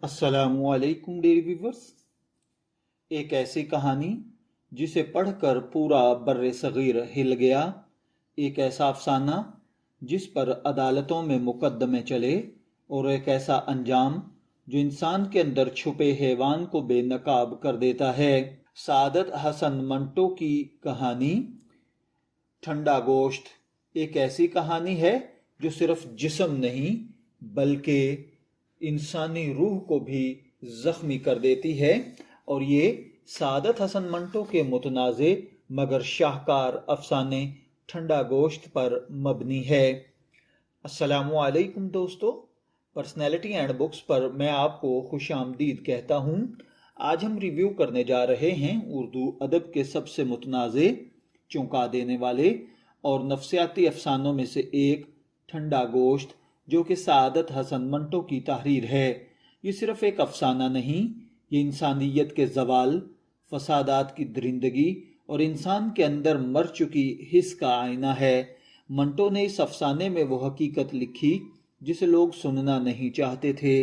अस्सलामु अलैकुम dare viewers. एक ऐसी कहानी जिसे पढ़कर पूरा बर्रे सगीर हिल गया। एक ऐसा अफसाना जिस पर अदालतों में मुकदमे चले, और एक ऐसा अंजाम जो इंसान के अंदर छुपे हैवान को बेनकाब कर देता है। सादत हसन मंटो की कहानी ठंडा गोश्त एक ऐसी कहानी है जो सिर्फ जिस्म नहीं बल्कि इंसानी रूह को भी जख्मी कर देती है। और ये सादत हसन मंटो के मुतनाज़े मगर शाहकार अफसाने ठंडा गोश्त पर मबनी है। अस्सलामु अलैकुम दोस्तों, पर्सनैलिटी एंड बुक्स पर मैं आपको खुश आमदीद कहता हूँ। आज हम रिव्यू करने जा रहे हैं उर्दू अदब के सबसे मुतनाज़े, चौंका देने वाले और नफ्सियाती अफसानों में से एक ठंडा गोश्त, जो कि सादत हसन मंटो की तहरीर है। ये सिर्फ एक अफसाना नहीं, ये इंसानियत के जवाल, फसादात की दरिंदगी और इंसान के अंदर मर चुकी हिस्स का आईना है। मंटो ने इस अफसाने में वो हकीकत लिखी जिसे लोग सुनना नहीं चाहते थे,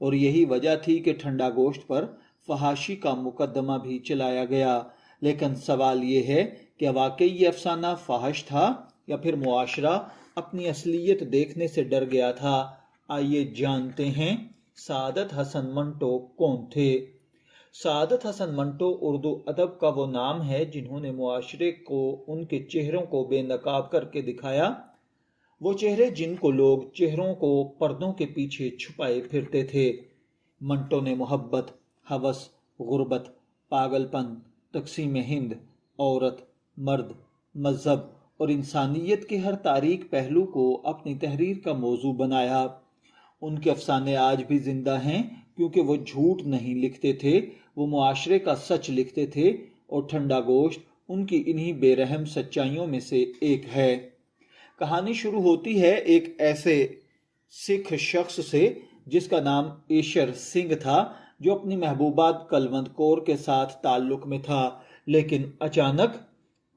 और यही वजह थी कि ठंडा गोश्त पर फहाशी का मुकदमा भी चलाया गया। लेकिन सवाल ये है कि वाकई ये अफसाना फाहश था या फिर मुआशरा अपनी असलियत देखने से डर गया था। आइए जानते हैं सादत हसन मंटो कौन थे। सादत हसन मंटो उर्दू अदब का वो नाम है जिन्होंने मुआशरे को उनके चेहरों को बेनकाब करके दिखाया। वो चेहरे जिनको लोग चेहरों को पर्दों के पीछे छुपाए फिरते थे। मंटो ने मोहब्बत, हवस, गुर्बत, पागलपन, तकसीम हिंद, औरत, मर्द, मजहब और इंसानियत के हर तारीक पहलू को अपनी तहरीर का मौजू बनाया। उनके अफसाने आज भी जिंदा हैं क्योंकि वो झूठ नहीं लिखते थे, वो मुआशरे का सच लिखते थे, और ठंडा गोश्त उनकी इन्हीं बेरहम सच्चाइयों में से एक है। कहानी शुरू होती है एक ऐसे सिख शख्स से जिसका नाम एशर सिंह था, जो अपनी महबूबात कलवंत कौर के साथ ताल्लुक में था। लेकिन अचानक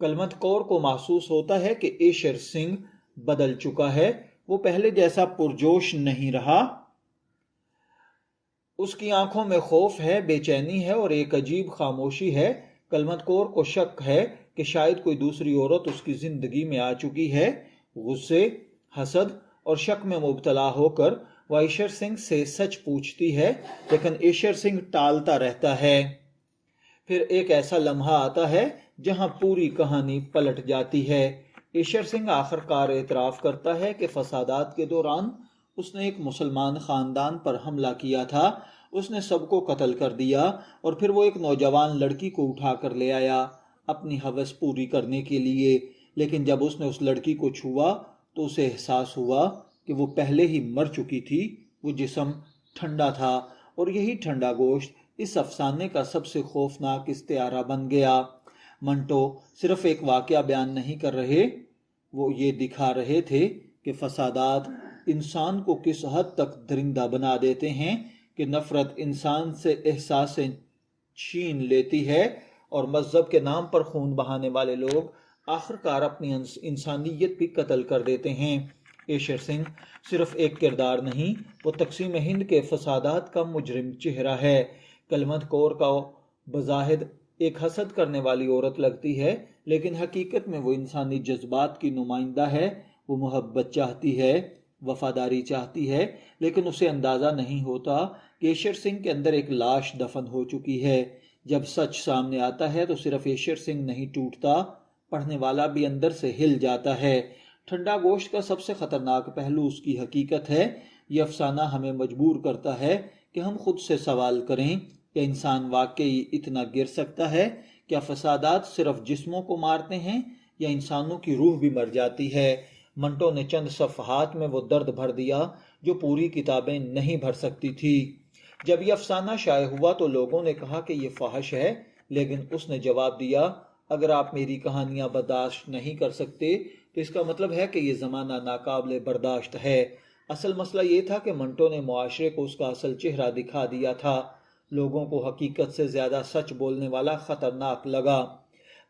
कलवंत कौर को महसूस होता है कि एशर सिंह बदल चुका है। वो पहले जैसा पुरजोश नहीं रहा। उसकी आंखों में खौफ है, बेचैनी है और एक अजीब खामोशी है। कलवंत कौर को शक है कि शायद कोई दूसरी औरत उसकी जिंदगी में आ चुकी है। गुस्से, हसद और शक में मुब्तला होकर वह एशर सिंह से सच पूछती है, लेकिन एशर सिंह टालता रहता है। फिर एक ऐसा लम्हा आता है जहां पूरी कहानी पलट जाती है। एशर सिंह आखिरकार एतराफ़ करता है कि फसादात के दौरान उसने एक मुसलमान ख़ानदान पर हमला किया था। उसने सबको कत्ल कर दिया और फिर वो एक नौजवान लड़की को उठा कर ले आया अपनी हवस पूरी करने के लिए। लेकिन जब उसने उस लड़की को छुआ तो उसे एहसास हुआ कि वो पहले ही मर चुकी थी। वो जिस्म ठंडा था, और यही ठंडा गोश्त इस अफसाने का सबसे खौफनाक इस्तिआरा बन गया। मंटो सिर्फ एक वाक़या बयान नहीं कर रहे, वो ये दिखा रहे थे कि फसादात इंसान को किस हद तक दरिंदा बना देते हैं, कि नफ़रत इंसान से एहसास छीन लेती है, और मज़हब के नाम पर खून बहाने वाले लोग आखिरकार अपनी इंसानियत भी कत्ल कर देते हैं। एशर सिंह सिर्फ एक किरदार नहीं, वो तकसीम हिंद के फसादात का मुजरिम चेहरा है। कलवंत कौर का बज़ाहिर एक हसद करने वाली औरत लगती है, लेकिन हकीकत में वो इंसानी जज्बात की नुमाइंदा है। वो मोहब्बत चाहती है, वफादारी चाहती है, लेकिन उसे अंदाज़ा नहीं होता कि एशर सिंह के अंदर एक लाश दफन हो चुकी है। जब सच सामने आता है तो सिर्फ एशर सिंह नहीं टूटता, पढ़ने वाला भी अंदर से हिल जाता है। ठंडा गोश्त का सबसे ख़तरनाक पहलू उसकी हकीकत है। यह अफसाना हमें मजबूर करता है कि हम खुद से सवाल करें कि इंसान वाकई इतना गिर सकता है? क्या फसादात सिर्फ जिस्मों को मारते हैं या इंसानों की रूह भी मर जाती है? मंटो ने चंद सफ़हात में वो दर्द भर दिया जो पूरी किताबें नहीं भर सकती थी। जब यह अफसाना शाये हुआ तो लोगों ने कहा कि यह फाहिश है, लेकिन उसने जवाब दिया, अगर आप मेरी कहानियाँ बर्दाश्त नहीं कर सकते तो इसका मतलब है कि यह ज़माना नाकाबिले बर्दाश्त है। असल मसला ये था कि मंटो ने मुआशरे को उसका असल चेहरा दिखा दिया था। लोगों को हकीकत से ज़्यादा सच बोलने वाला ख़तरनाक लगा।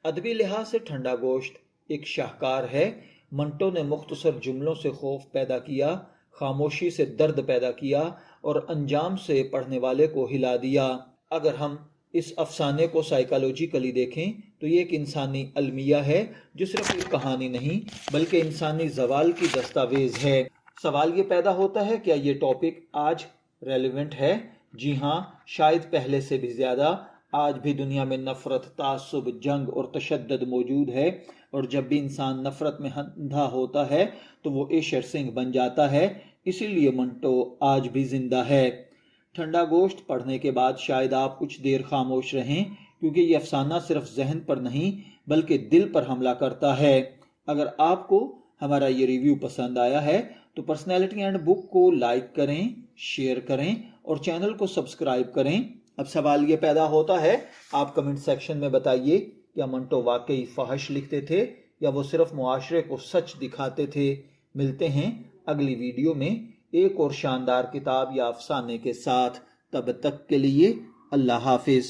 अदबी लिहाज से ठंडा गोश्त एक शाहकार है। मंटो ने मुख्तसर जुमलों से खौफ पैदा किया, खामोशी से दर्द पैदा किया اور انجام سے پڑھنے والے کو ہلا دیا۔ اگر ہم اس افسانے کو سائیکالوجیکلی دیکھیں تو یہ ایک انسانی المیہ ہے جو صرف ایک کہانی نہیں بلکہ انسانی زوال کی دستاویز ہے۔ سوال یہ پیدا ہوتا ہے، کیا یہ ٹاپک آج ریلیونٹ ہے؟ جی ہاں، شاید پہلے سے بھی زیادہ۔ آج بھی دنیا میں نفرت، تعصب، جنگ اور تشدد موجود ہے، اور جب بھی انسان نفرت میں اندھا ہوتا ہے تو وہ ایشر سنگھ بن جاتا ہے۔ اسی لیے منٹو آج بھی زندہ ہے۔ ٹھنڈا گوشت پڑھنے کے بعد شاید آپ کچھ دیر خاموش رہیں، کیونکہ یہ افسانہ صرف ذہن پر نہیں بلکہ دل پر حملہ کرتا ہے۔ اگر آپ کو ہمارا یہ ریویو پسند آیا ہے تو پرسنالٹی اینڈ بک کو لائک کریں، شیئر کریں اور چینل کو سبسکرائب کریں۔ اب سوال یہ پیدا ہوتا ہے، آپ کمنٹ سیکشن میں بتائیے، کیا منٹو واقعی فحش لکھتے تھے یا وہ صرف معاشرے کو سچ دکھاتے تھے؟ ملتے ہیں اگلی ویڈیو میں ایک اور شاندار کتاب یا افسانے کے ساتھ۔ تب تک کے لیے اللہ حافظ۔